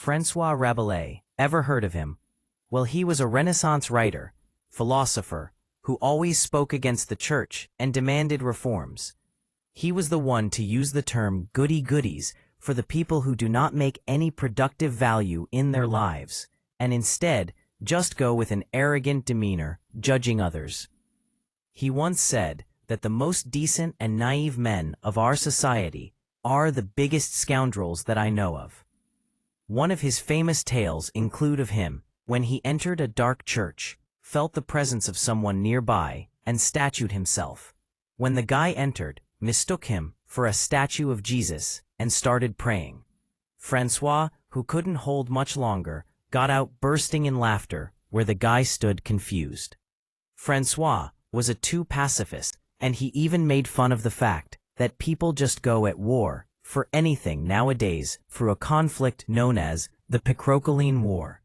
François Rabelais, ever heard of him? Well, he was a Renaissance writer, philosopher, who always spoke against the church and demanded reforms. He was the one to use the term goody-goodies for the people who do not make any productive value in their lives, and instead just go with an arrogant demeanor, judging others. He once said that the most decent and naive men of our society are the biggest scoundrels that I know of. One of his famous tales include of him, when he entered a dark church, felt the presence of someone nearby, and statued himself. When the guy entered, mistook him for a statue of Jesus, and started praying. Francois, who couldn't hold much longer, got out bursting in laughter, where the guy stood confused. Francois was a true pacifist, and he even made fun of the fact that people just go at war for anything nowadays through a conflict known as the Picrocoline War.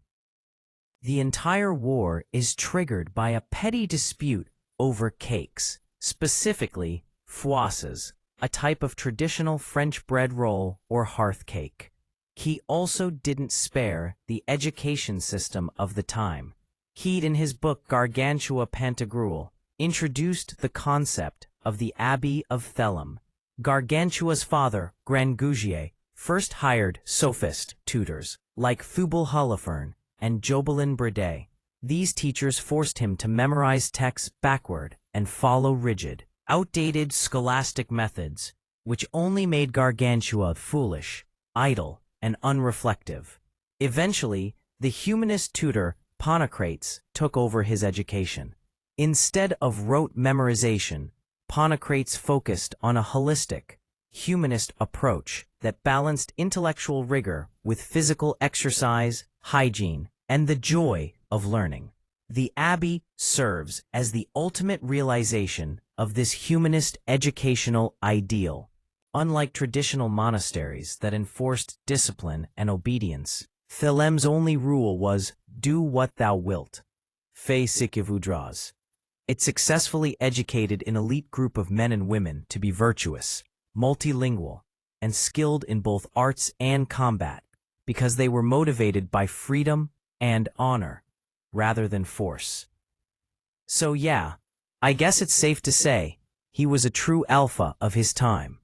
The entire war is triggered by a petty dispute over cakes, specifically froisses, a type of traditional French bread roll or hearth cake. He also didn't spare the education system of the time. He, in his book Gargantua Pantagruel, introduced the concept of the Abbey of Thelum. Gargantua's father, Grangousier, first hired sophist tutors like Fubel Holofernes and Jobelin Bredet. These teachers forced him to memorize texts backward and follow rigid, outdated scholastic methods, which only made Gargantua foolish, idle, and unreflective. Eventually, the humanist tutor Ponocrates took over his education. Instead of rote memorization, Ponocrates focused on a holistic, humanist approach that balanced intellectual rigor with physical exercise, hygiene, and the joy of learning. The Abbey serves as the ultimate realization of this humanist educational ideal. Unlike traditional monasteries that enforced discipline and obedience, Thelum's only rule was, do what thou wilt. Fais ce que voudras. It successfully educated an elite group of men and women to be virtuous, multilingual, and skilled in both arts and combat, because they were motivated by freedom and honor, rather than force. So yeah, I guess it's safe to say, he was a true alpha of his time.